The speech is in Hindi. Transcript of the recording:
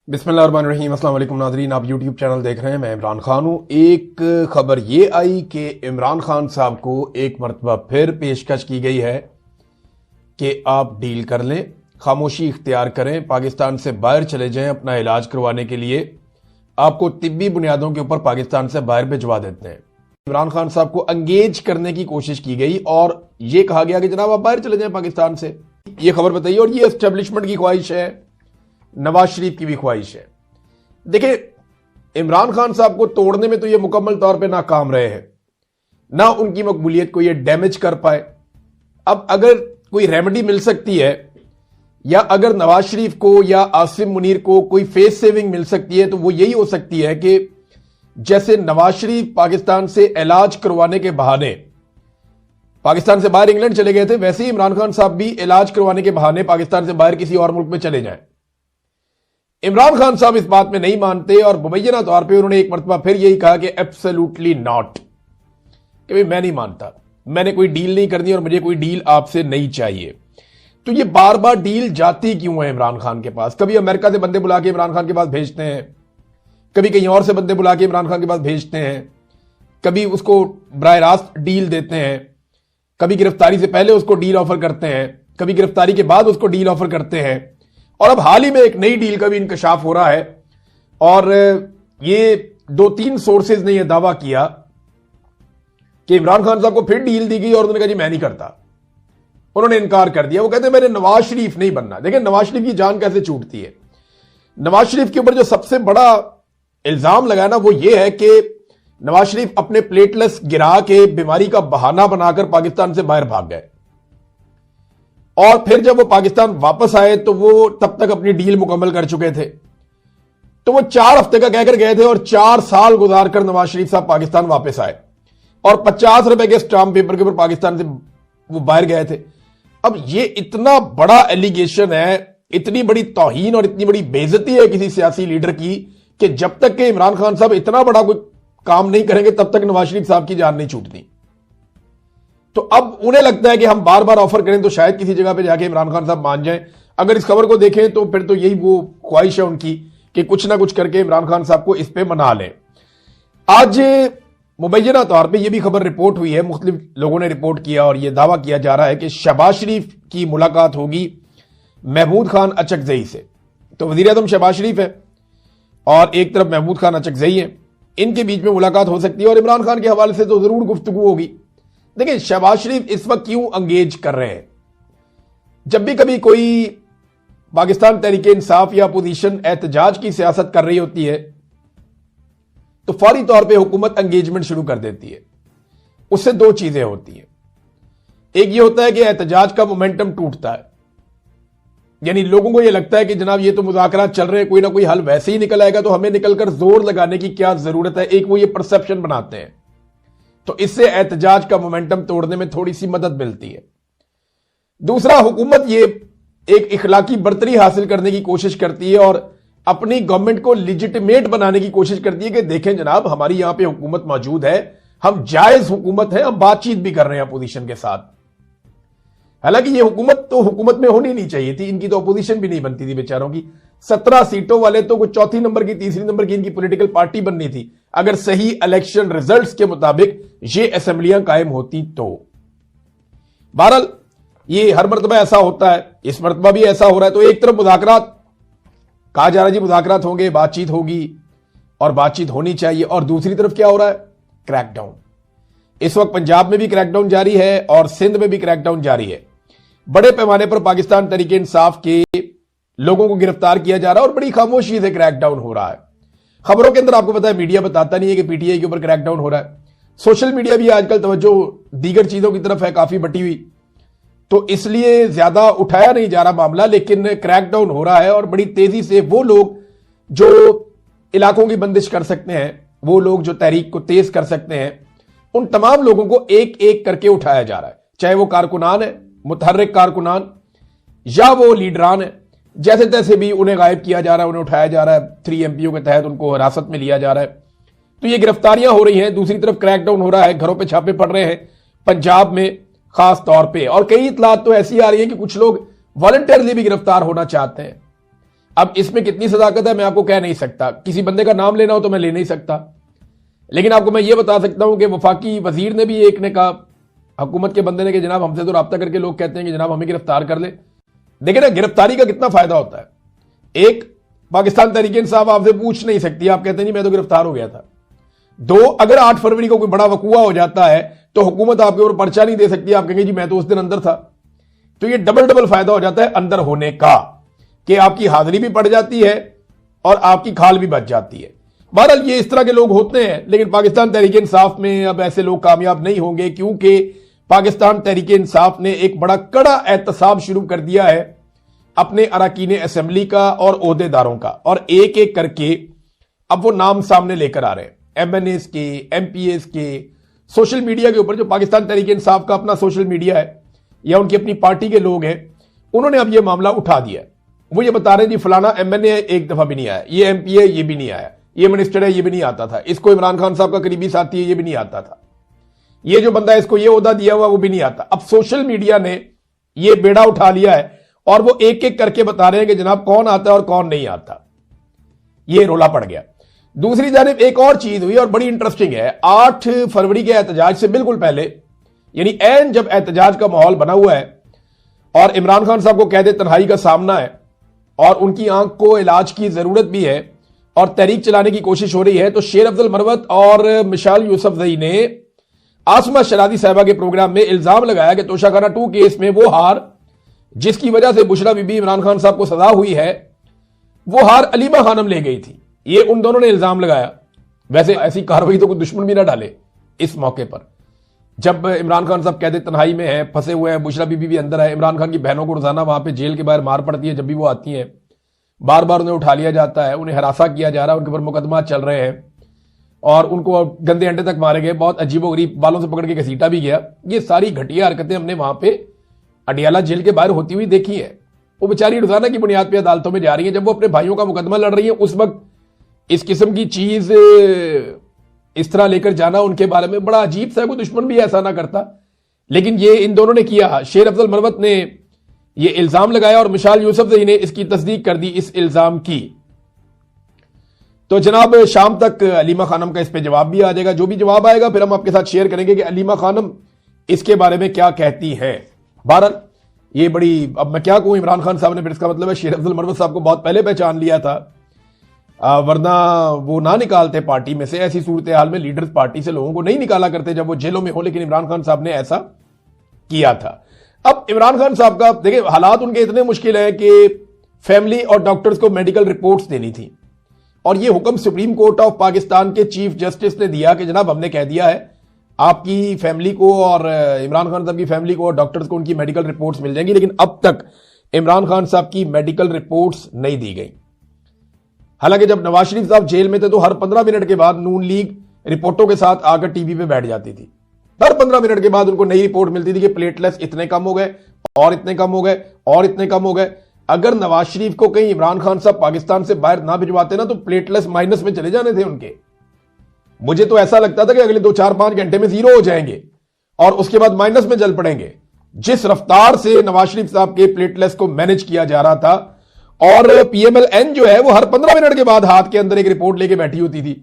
बिस्मिल्लाहिर्रहमानिर्रहीम। अस्सलाम वालेकुम नाज़रीन, आप यूट्यूब चैनल देख रहे हैं। मैं इमरान खान हूं। एक खबर ये आई कि इमरान खान साहब को एक मरतबा फिर पेशकश की गई है कि आप डील कर लें, खामोशी इख्तियार करें, पाकिस्तान से बाहर चले जाएं अपना इलाज करवाने के लिए। आपको तिब्बी बुनियादों के ऊपर पाकिस्तान से बाहर भिजवा देते हैं। इमरान खान साहब को एंगेज करने की कोशिश की गई और यह कहा गया कि जनाब आप बाहर चले जाएं पाकिस्तान से। यह खबर बताइए, और यह एस्टेब्लिशमेंट की ख्वाहिश है, नवाज शरीफ की भी ख्वाहिश है। देखिए, इमरान खान साहब को तोड़ने में तो ये मुकम्मल तौर पे नाकाम रहे हैं, ना उनकी मकबूलियत को ये डैमेज कर पाए। अब अगर कोई रेमेडी मिल सकती है, या अगर नवाज शरीफ को या आसिम मुनीर को कोई फेस सेविंग मिल सकती है, तो वो यही हो सकती है कि जैसे नवाज शरीफ पाकिस्तान से इलाज करवाने के बहाने पाकिस्तान से बाहर इंग्लैंड चले गए थे, वैसे ही इमरान खान साहब भी इलाज करवाने के बहाने पाकिस्तान से बाहर किसी और मुल्क में चले जाएं। इमरान खान साहब इस बात में नहीं मानते और मुबैना तौर पे उन्होंने एक मरतबा फिर यही कहा कि एब्सोल्युटली नॉट, कि भाई मैं नहीं मानता, मैंने कोई डील नहीं करनी और मुझे कोई डील आपसे नहीं चाहिए। तो ये बार बार डील जाती क्यों है इमरान खान के पास? कभी अमेरिका से बंदे बुला के इमरान खान के पास भेजते हैं, कभी कहीं और से बंदे बुला के इमरान खान के पास भेजते हैं, कभी उसको बराह रास्त डील देते हैं, कभी गिरफ्तारी से पहले उसको डील ऑफर करते हैं, कभी गिरफ्तारी के बाद उसको डील ऑफर करते हैं। और अब हाल ही में एक नई डील का भी इंकशाफ हो रहा है, और ये 2-3 सोर्सेज ने यह दावा किया कि इमरान खान साहब को फिर डील दी गई और उन्होंने कहा जी मैं नहीं करता, उन्होंने इनकार कर दिया। वो कहते हैं मैंने नवाज शरीफ नहीं बनना। देखिए, नवाज शरीफ की जान कैसे छूटती है। नवाज शरीफ के ऊपर जो सबसे बड़ा इल्जाम लगा ना, वो ये है कि नवाज शरीफ अपने प्लेटलेट्स गिरा के बीमारी का बहाना बनाकर पाकिस्तान से बाहर भाग गए, और फिर जब वो पाकिस्तान वापस आए तो वो तब तक अपनी डील मुकम्मल कर चुके थे। तो वो 4 हफ्ते का कहकर गए थे और 4 साल गुजार कर नवाज शरीफ साहब पाकिस्तान वापस आए, और 50 रुपए के स्टाम्प पेपर के ऊपर पाकिस्तान से वो बाहर गए थे। अब ये इतना बड़ा एलिगेशन है, इतनी बड़ी तौहीन और इतनी बड़ी बेइज्जती है किसी सियासी लीडर की, कि जब तक के इमरान खान साहब इतना बड़ा कोई काम नहीं करेंगे तब तक नवाज शरीफ साहब की जान नहीं छूटती। तो अब उन्हें लगता है कि हम बार बार ऑफर करें तो शायद किसी जगह पे जाके इमरान खान साहब मान जाएं। अगर इस खबर को देखें तो फिर तो यही वो ख्वाहिश है उनकी कि कुछ ना कुछ करके इमरान खान साहब को इस पे मना लें। आज मुबैना तौर पे यह भी खबर रिपोर्ट हुई है, मुख्तलिफ लोगों ने रिपोर्ट किया, और यह दावा किया जा रहा है कि शहबाज शरीफ की मुलाकात होगी महमूद खान अचकजई से। तो वजीर आजम शहबाज शरीफ है और एक तरफ महमूद खान अचकजई है, इनके बीच में मुलाकात हो सकती है और इमरान खान के हवाले से तो जरूर गुफ्तगू होगी। देखिए, शहबाज शरीफ इस वक्त क्यों एंगेज कर रहे हैं? जब भी कभी कोई पाकिस्तान तहरीक इंसाफ या अपोजिशन एहतजाज की सियासत कर रही होती है तो फौरी तौर पे हुकूमत एंगेजमेंट शुरू कर देती है। उससे 2 चीजें होती हैं। एक ये होता है कि एहतजाज का मोमेंटम टूटता है, यानी लोगों को यह लगता है कि जनाब ये तो मुज़ाकरात चल रहे हैं, कोई ना कोई हल वैसे ही निकल आएगा, तो हमें निकलकर जोर लगाने की क्या जरूरत है। एक वो ये परसेप्शन बनाते हैं, तो इससे एहतजाज का मोमेंटम तोड़ने में थोड़ी सी मदद मिलती है। दूसरा, हुकूमत ये एक इखलाकी बर्तरी हासिल करने की कोशिश करती है और अपनी गवर्नमेंट को लिजिटिमेट बनाने की कोशिश करती है कि देखें जनाब, हमारी यहां पे हुकूमत मौजूद है, हम जायज हुकूमत है, हम बातचीत भी कर रहे हैं अपोजिशन के साथ। हालांकि ये हुकूमत तो हुकूमत में होनी नहीं चाहिए थी, इनकी तो अपोजिशन भी नहीं बनती थी बेचारों की। 17 सीटों वाले तो कुछ चौथी नंबर की, तीसरी नंबर की इनकी पॉलिटिकल पार्टी बननी थी, अगर सही इलेक्शन रिजल्ट्स के मुताबिक ये असेंबलियां कायम होती तो। बहरहाल, ये हर मरतबा ऐसा होता है, इस मरतबा भी ऐसा हो रहा है। तो एक तरफ मुज़ाकरात कहा जा रहा है जी, मुज़ाकरात होंगे, बातचीत होगी और बातचीत होनी चाहिए, और दूसरी तरफ क्या हो रहा है? क्रैकडाउन। इस वक्त पंजाब में भी क्रैकडाउन जारी है और सिंध में भी क्रैकडाउन जारी है। बड़े पैमाने पर पाकिस्तान तहरीक इंसाफ के लोगों को गिरफ्तार किया जा रहा है और बड़ी खामोशी से क्रैकडाउन हो रहा है। खबरों के अंदर आपको पता है, मीडिया बताता नहीं है कि पीटीआई के ऊपर क्रैकडाउन हो रहा है। सोशल मीडिया भी आजकल तवज्जो दीगर चीजों की तरफ है काफी बटी हुई, तो इसलिए ज्यादा उठाया नहीं जा रहा मामला, लेकिन क्रैकडाउन हो रहा है और बड़ी तेजी से वो लोग जो इलाकों की बंदिश कर सकते हैं, वो लोग जो तहरीक को तेज कर सकते हैं, उन तमाम लोगों को एक एक करके उठाया जा रहा है। चाहे वो कारकुनान है, मुतहर्रिक कारकुनान, या वो लीडरान है, जैसे तैसे भी उन्हें गायब किया जा रहा है, उन्हें उठाया जा रहा है। 3 एमपीओ के तहत उनको हिरासत में लिया जा रहा है। तो ये गिरफ्तारियां हो रही हैं, दूसरी तरफ क्रैकडाउन हो रहा है, घरों पे छापे पड़ रहे हैं पंजाब में खास तौर पे, और कई इतलात तो ऐसी आ रही है कि कुछ लोग वॉलंटियरली भी गिरफ्तार होना चाहते हैं। अब इसमें कितनी सदाकत है मैं आपको कह नहीं सकता, किसी बंदे का नाम लेना हो तो मैं ले नहीं सकता, लेकिन आपको मैं ये बता सकता हूं कि वफाकी वजीर ने भी एक ने कहा, हुकूमत के बंदे ने, कि जनाब हमसे तो राब्ता करके लोग कहते हैं कि जनाब हमें गिरफ्तार कर ले। देखिए ना गिरफ्तारी का कितना फायदा होता है। एक, पाकिस्तान तहरीक इंसाफ आपसे पूछ नहीं सकती, आप कहते हैं जी मैं तो गिरफ्तार हो गया था। दो, अगर 8 फरवरी को कोई बड़ा वकूआ हो जाता है तो हुकूमत आपके ऊपर पर्चा नहीं दे सकती, आप कहेंगे जी मैं तो उस दिन अंदर था। तो ये डबल फायदा हो जाता है अंदर होने का, कि आपकी हाजिरी भी पड़ जाती है और आपकी खाल भी बच जाती है। बहरहाल ये इस तरह के लोग होते हैं, लेकिन पाकिस्तान तहरीक इंसाफ में अब ऐसे लोग कामयाब नहीं होंगे, क्योंकि पाकिस्तान तहरीक इंसाफ ने एक बड़ा कड़ा एहतसाब शुरू कर दिया है अपने अरकान असेंबली का और ओहदेदारों का, और एक एक करके अब वो नाम सामने लेकर आ रहे हैं, MNAs के, MPAs के, सोशल मीडिया के ऊपर जो पाकिस्तान तहरीक इंसाफ का अपना सोशल मीडिया है या उनकी अपनी पार्टी के लोग हैं, उन्होंने अब ये मामला उठा दिया। वो ये बता रहे हैं जी फलाना MNA एक दफा भी नहीं आया, ये MP है ये भी नहीं आया, ये मिनिस्टर है ये भी नहीं आता था, इसको इमरान खान साहब का करीबी साथी है ये भी नहीं आता था, ये जो बंदा है इसको ये ओहदा दिया हुआ वो भी नहीं आता। अब सोशल मीडिया ने ये बेड़ा उठा लिया है और वो एक एक करके बता रहे हैं कि जनाब कौन आता है और कौन नहीं आता। ये रोला पड़ गया। दूसरी जानिब एक और चीज हुई और बड़ी इंटरेस्टिंग है। 8 फरवरी के एहतजाज से बिल्कुल पहले, यानी ऐन जब एहतजाज का माहौल बना हुआ है और इमरान खान साहब को कैद तन्हाई का सामना है और उनकी आंख को इलाज की जरूरत भी है और तहरीक चलाने की कोशिश हो रही है, तो शेर अफजल मरवत और मिशाल यूसुफजई ने आसमा शरादी साहिबा के प्रोग्राम में इल्जाम लगाया कि तोशाखाना 2 केस में वो हार जिसकी वजह से बुशरा बीबी इमरान खान साहब को सजा हुई है, वो हार अलीमा खानम ले गई थी। ये उन दोनों ने इल्जाम लगाया। वैसे ऐसी कार्रवाई तो कोई दुश्मन भी ना डाले इस मौके पर, जब इमरान खान साहब कैद तन्हाई में है, फंसे हुए हैं, बुशरा बीबी भी अंदर है, इमरान खान की बहनों को रोजाना वहां पे जेल के बाहर मार पड़ती है, जब भी वो आती हैं बार बार उन्हें उठा लिया जाता है, उन्हें हरासा किया जा रहा है, उनके ऊपर मुकदमा चल रहे हैं और उनको गंदे अंडे तक मारे गए, बहुत अजीबोगरीब बालों से पकड़ के घसीटा भी गया। ये सारी घटिया हरकतें हमने वहां पे अडियाला जेल के बाहर होती हुई देखी है। वो बेचारी रोजाना की बुनियाद पर अदालतों में जा रही है, जब वो अपने भाइयों का मुकदमा लड़ रही है उस वक्त इस किस्म की चीज इस तरह लेकर जाना उनके बारे में बड़ा अजीब सा, कोई दुश्मन भी ऐसा ना करता, लेकिन ये इन दोनों ने किया। शेर अफजल मरवत ने ये इल्जाम लगाया और मिशाल यूसुफजई ने इसकी तस्दीक कर दी इस इल्जाम की। तो जनाब शाम तक अलीमा खानम का इस पे जवाब भी आ जाएगा। जो भी जवाब आएगा फिर हम आपके साथ शेयर करेंगे कि अलीमा खानम इसके बारे में क्या कहती हैं। बहरहाल ये बड़ी, अब मैं क्या कहूं, इमरान खान साहब ने, फिर इसका मतलब है शेर अफजल मरवत साहब को बहुत पहले पहचान लिया था, वरना वो ना निकालते पार्टी में से। ऐसी सूरत हाल में लीडर्स पार्टी से लोगों को नहीं निकाला करते जब वो जेलों में हो, लेकिन इमरान खान साहब ने ऐसा किया था। अब इमरान खान साहब का देखिए हालात उनके इतने मुश्किल है कि फैमिली और डॉक्टर्स को मेडिकल रिपोर्ट्स देनी थी और ये हुक्म सुप्रीम कोर्ट ऑफ पाकिस्तान के चीफ जस्टिस ने दिया कि जनाब हमने कह दिया है आपकी फैमिली को और इमरान खान साहब की फैमिली को और डॉक्टर्स को उनकी मेडिकल रिपोर्ट्स मिल जाएंगी, लेकिन अब तक इमरान खान साहब की मेडिकल रिपोर्ट्स नहीं दी गई। हालांकि जब नवाज शरीफ साहब जेल में थे तो हर 15 मिनट के बाद नून लीग रिपोर्टों के साथ आकर टीवी पे बैठ जाती थी। हर 15 मिनट के बाद उनको नई रिपोर्ट मिलती थी कि प्लेटलेट्स इतने कम हो गए और इतने कम हो गए और इतने कम हो गए। अगर नवाज शरीफ को कहीं इमरान खान साहब पाकिस्तान से बाहर ना भिजवाते ना तो प्लेटलेट्स माइनस में चले जाने थे उनके। मुझे तो ऐसा लगता था कि अगले 2-4-5 घंटे में 0 हो जाएंगे और उसके बाद माइनस में चल पड़ेंगे। जिस रफ्तार से नवाज शरीफ साहब के प्लेटलेट्स को मैनेज किया जा रहा था, और PMLN जो है वो हर 15 मिनट के बाद हाथ के अंदर एक रिपोर्ट लेके बैठी होती थी